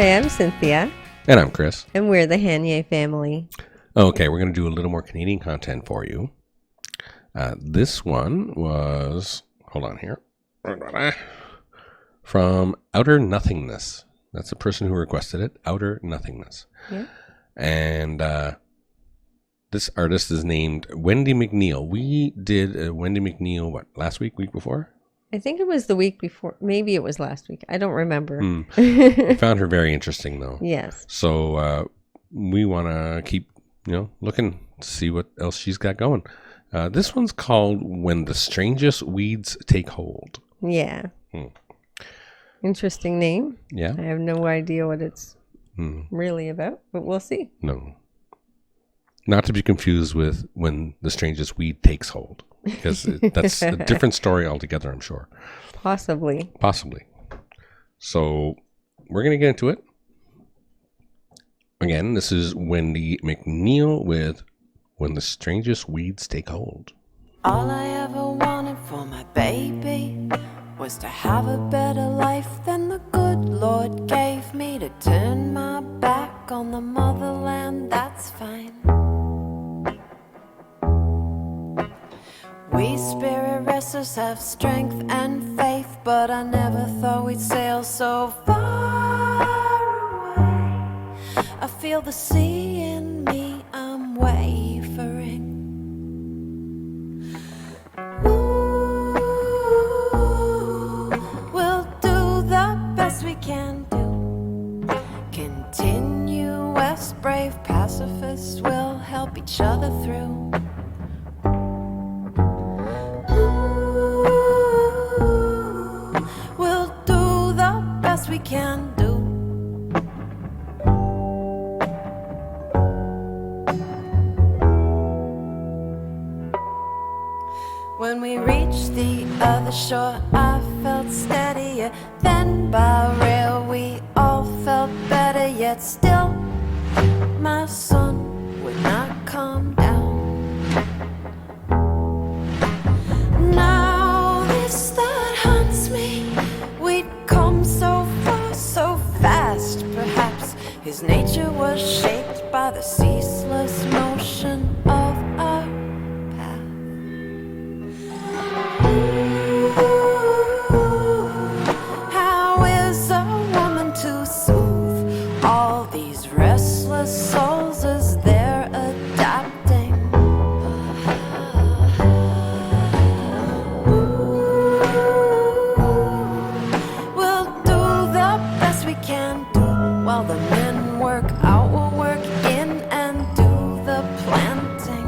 Hi, I'm Cynthia. And I'm Chris. And we're the Hanye family. Okay, we're going to do a little more Canadian content for you. This one was, hold on here, from Outer Nothingness. That's the person who requested it, Outer Nothingness. Yeah. And this artist is named Wendy McNeill. We did Wendy McNeill, last week before? I think it was the week before. Maybe it was last week. I don't remember. I found her very interesting, though. Yes. So we want to keep, looking to see what else she's got going. This one's called When the Strangest Weeds Take Hold. Yeah. Interesting name. Yeah. I have no idea what it's really about, but we'll see. No. Not to be confused with When the Strangest Weed Takes Hold, because that's a different story altogether, I'm sure. Possibly. So we're going to get into it. Again, this is Wendy McNeill with When the Strangest Weeds Take Hold. All I ever wanted for my baby was to have a better life than the good Lord gave me. To turn my back on the motherland, that's fine. We spirit wrestlers have strength and faith, but I never thought we'd sail so far away. I feel the sea in me, I'm wavering. Ooh, we'll do the best we can do. Continue west, brave pacifists will help each other through. We can do. When we reached the other shore, I felt steadier. Then by rail we all felt better. Yet still my sun would not calm down. Now this thought haunts me. We'd come so far, so fast. Perhaps his nature was shaped by the ceaseless motion of our path. Ooh, how is a woman to soothe all these restless souls as they're adapting? Can do while the men work out, we'll work in and do the planting.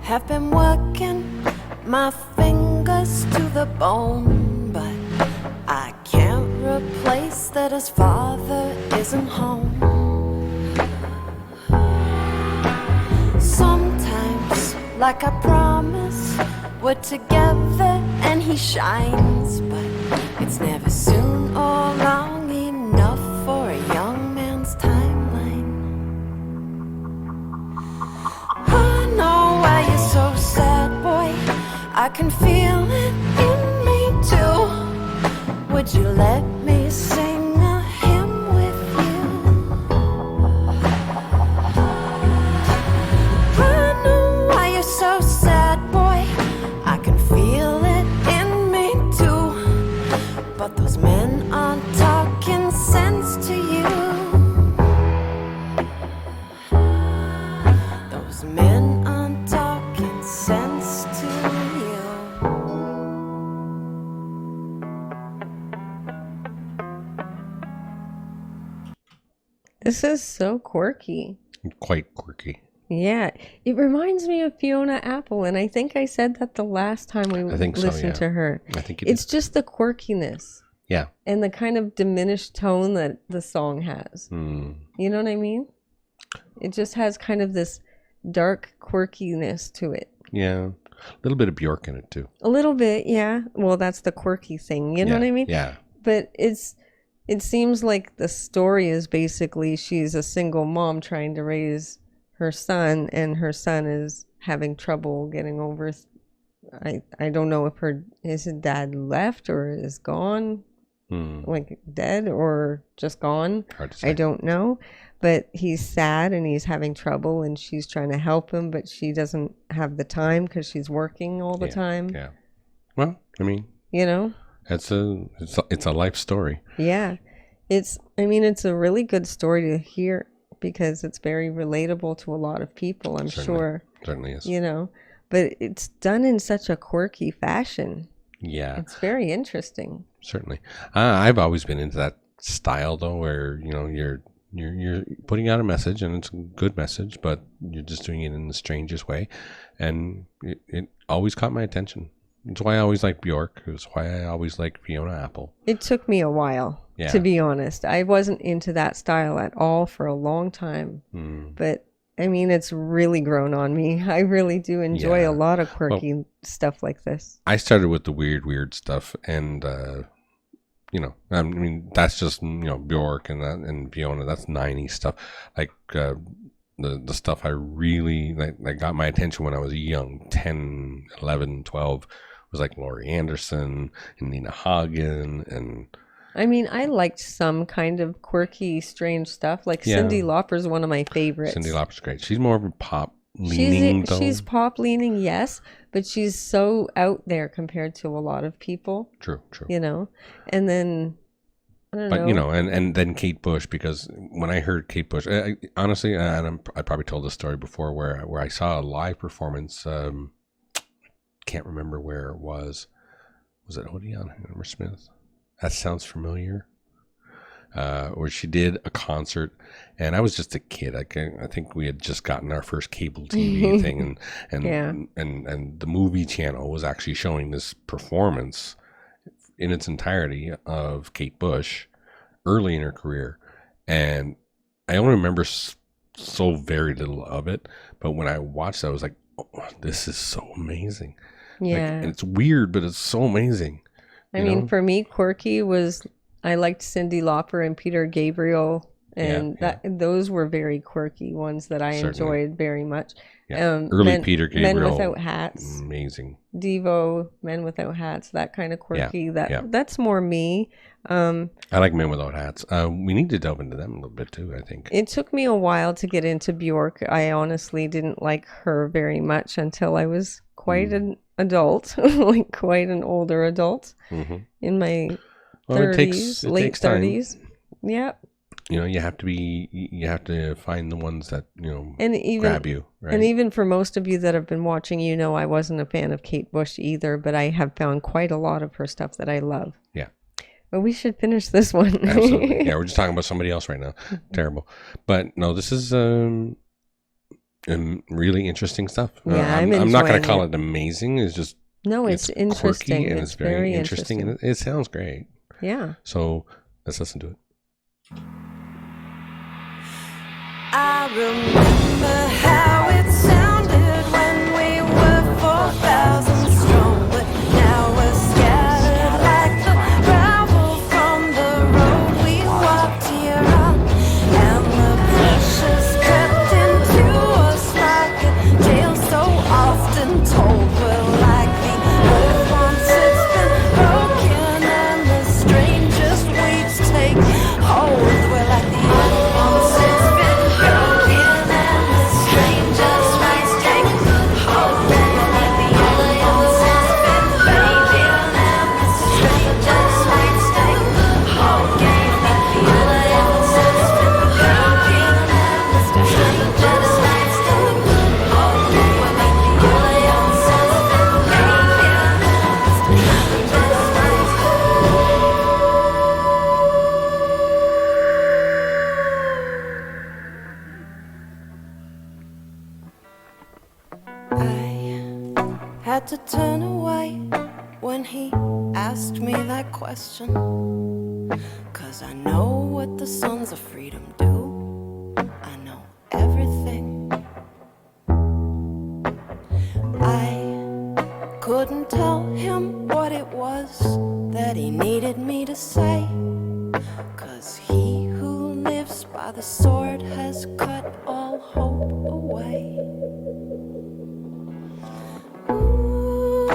Have been working my fingers to the bone, but I can't replace that his father isn't home. Sometimes, like I promised, we're together and he shines, but it's never soon or long enough for a young man's timeline. I know why you're so sad, boy. I can feel it in me too. Would you let me sing a hymn with you? I know why you're so sad, boy. I can feel it in me too. But those men aren't talking sense to you. Those men aren't talking sense to you. This is so quirky. Quite quirky. Yeah, it reminds me of Fiona Apple, and I think I said that the last time we listened to her. I think it's just the quirkiness. Yeah. And the kind of diminished tone that the song has. You know what I mean? It just has kind of this dark quirkiness to it. Yeah. A little bit of Bjork in it too. A little bit, yeah. Well, that's the quirky thing. You know what I mean? Yeah. But it seems like the story is basically she's a single mom trying to raise her son, and her son is having trouble getting over. I don't know if his dad left or is gone, like dead or just gone. Hard to say. I don't know. But he's sad and he's having trouble, and she's trying to help him, but she doesn't have the time because she's working all the time. Yeah. Well, I mean, you know, it's a life story. Yeah. It's a really good story to hear because it's very relatable to a lot of people, I'm sure. Certainly is. You know, but it's done in such a quirky fashion. Yeah. It's very interesting. Certainly. I've always been into that style though, where, you know, you're putting out a message, and it's a good message, but you're just doing it in the strangest way. And it always caught my attention. It's why I always like Bjork. It's why I always like Fiona Apple. It took me a while, to be honest. I wasn't into that style at all for a long time. But I mean, it's really grown on me. I really do enjoy a lot of quirky stuff like this. I started with the weird stuff, and you know, I mean, that's just, you know, Bjork and Fiona. That's 90s stuff. Like the stuff I really that got my attention when I was young, 10, 11, 12, was like Laurie Anderson and Nina Hagen. And I mean, I liked some kind of quirky, strange stuff. Like Cyndi Lauper's one of my favorites. Cyndi Lauper's great. She's more of a pop leaning. She's pop leaning, yes, but she's so out there compared to a lot of people. True. You know, and then I don't know. But you know, and then Kate Bush, because when I heard Kate Bush, honestly, and I probably told this story before, where I saw a live performance. Can't remember where it was. Was it Odeon Hammersmith? That sounds familiar. Where she did a concert, and I was just a kid. I think we had just gotten our first cable TV thing, and the movie channel was actually showing this performance in its entirety of Kate Bush early in her career, and I only remember so very little of it. But when I watched that, I was like, oh, "This is so amazing!" Yeah, and it's weird, but it's so amazing. I mean, for me, quirky was. I liked Cyndi Lauper and Peter Gabriel, and those were very quirky ones that I enjoyed very much. Yeah. Early Peter Gabriel, Men Without Hats, amazing. Devo, Men Without Hats, that kind of quirky. That's more me. I like Men Without Hats. We need to delve into them a little bit too, I think. It took me a while to get into Bjork. I honestly didn't like her very much until I was quite an adult, like quite an older adult in my 30s, late 30s. Yeah. You know, you have to find the ones that, you know, and even, grab you. Right? And even for most of you that have been watching, you know, I wasn't a fan of Kate Bush either, but I have found quite a lot of her stuff that I love. Yeah. But we should finish this one. Absolutely. Yeah, we're just talking about somebody else right now. Terrible. But no, this is really interesting stuff. Yeah, I'm not going to call it amazing. It's just it's interesting, and it's very interesting, and it sounds great. Yeah. So let's listen to it. I remember how it sounded when we were 4,000 strong, but now we're scattered like the gravel from the road we walked here on, and the pressures crept into us like a tale so often told. We're like the earth once it's been broken, and the strangest weeds take hold. We're like the earth once it's been broken. had to turn away when he asked me that question. 'Cause I know what the sons of freedom do. I know everything. I couldn't tell him what it was that he needed me to say. 'Cause he who lives by the sword has cut all hope away. Ooh,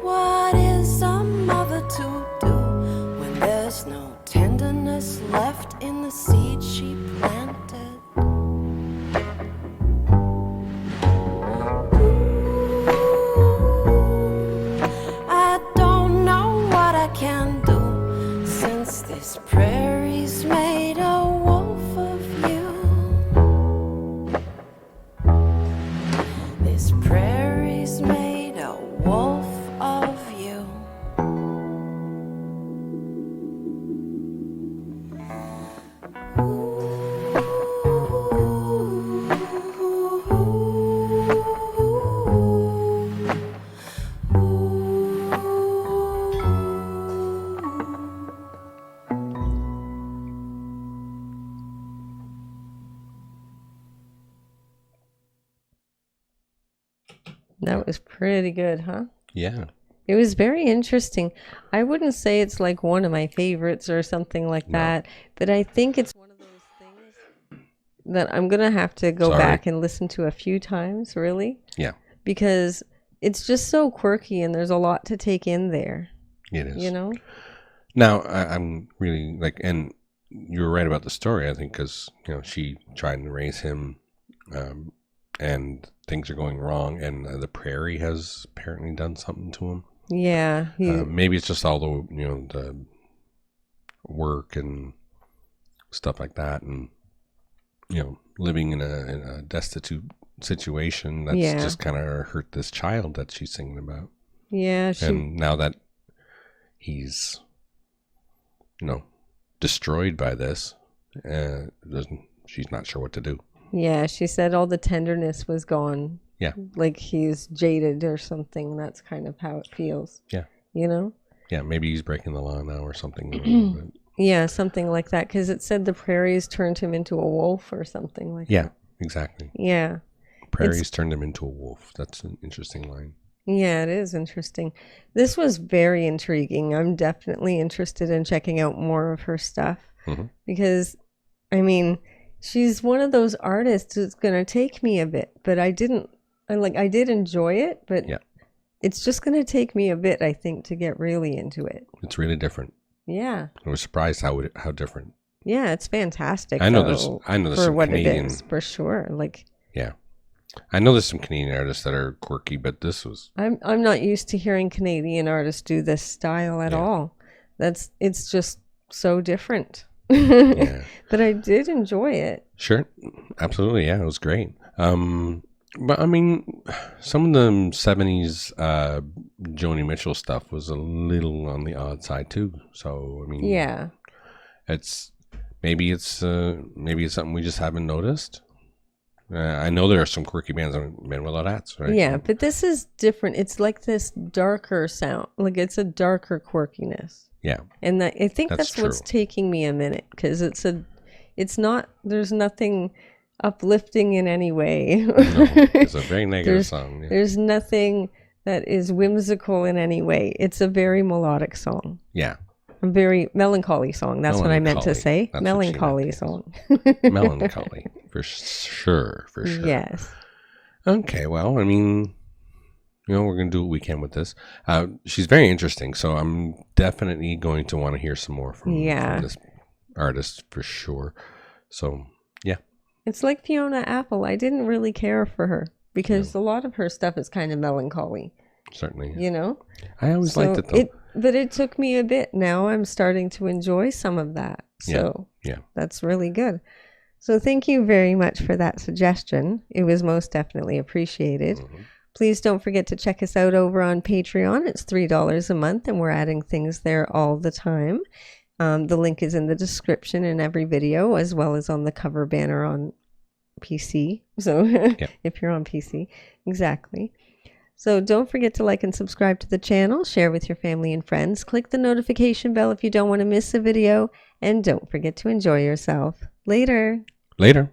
what is a mother to do when there's no tenderness left in the seed she planted? I don't know what I can do, since this prairie's made a wolf of you. This prairie's made a wolf of you. That was pretty good, huh? Yeah. It was very interesting. I wouldn't say it's like one of my favorites or something like No. that, but I think it's one of those things that I'm going to have to go Sorry. back and listen to a few times, really, Yeah. because it's just so quirky and there's a lot to take in there, It is. you know? Now, I'm really like, and you were right about the story, I think, because, you know, she tried to raise him and things are going wrong, and the prairie has apparently done something to him. Yeah. Maybe it's just all the, you know, the work and stuff like that, and, you know, living in a destitute situation that's Yeah. just kind of hurt this child that she's singing about. Yeah. And now that he's, you know, destroyed by this, she's not sure what to do. Yeah, she said all the tenderness was gone. Yeah. Like he's jaded or something. That's kind of how it feels. Yeah. You know? Yeah, maybe he's breaking the law now or something. But Yeah, something like that. Because it said the prairies turned him into a wolf or something like yeah, that. exactly. Yeah. Prairies turned him into a wolf. That's an interesting line. Yeah, it is interesting. This was very intriguing. I'm definitely interested in checking out more of her stuff. Mm-hmm. Because, I mean, she's one of those artists who's going to take me a bit. But I did enjoy it. But Yeah. it's just going to take me a bit, I think, to get really into it. It's really different. Yeah. I was surprised how different. Yeah, it's fantastic. I know though, there's for some what Canadian, it is, for sure. Like, yeah. I know there's some Canadian artists that are quirky, but this was I'm not used to hearing Canadian artists do this style at all. It's just so different. yeah. But I did enjoy it. Sure. Absolutely, yeah, it was great. But I mean, some of the 70s Joni Mitchell stuff was a little on the odd side too. So I mean, Yeah. maybe it's something we just haven't noticed. I know there are some quirky bands on Men Without Hats, right? Yeah, but this is different. It's like this darker sound. Like it's a darker quirkiness. Yeah. And I think that's true. what's taking me a minute, because it's not, there's nothing uplifting in any way. No, it's a very negative song. Yeah. There's nothing that is whimsical in any way. It's a very melodic song. Yeah. A very melancholy song. That's what I meant to say. That's Melancholy song. Melancholy, for sure. Yes. Okay, well, I mean, you know, we're going to do what we can with this. She's very interesting, so I'm definitely going to want to hear some more from this artist for sure. So, yeah. It's like Fiona Apple. I didn't really care for her because a lot of her stuff is kind of melancholy. Certainly. You know? I always liked it, though. But it took me a bit. Now I'm starting to enjoy some of that. So yeah. That's really good. So thank you very much for that suggestion. It was most definitely appreciated. Mm-hmm. Please don't forget to check us out over on Patreon. It's $3 a month, and we're adding things there all the time. The link is in the description in every video, as well as on the cover banner on PC. So if you're on PC, exactly. So don't forget to like and subscribe to the channel, share with your family and friends, click the notification bell if you don't want to miss a video, and don't forget to enjoy yourself. Later. Later.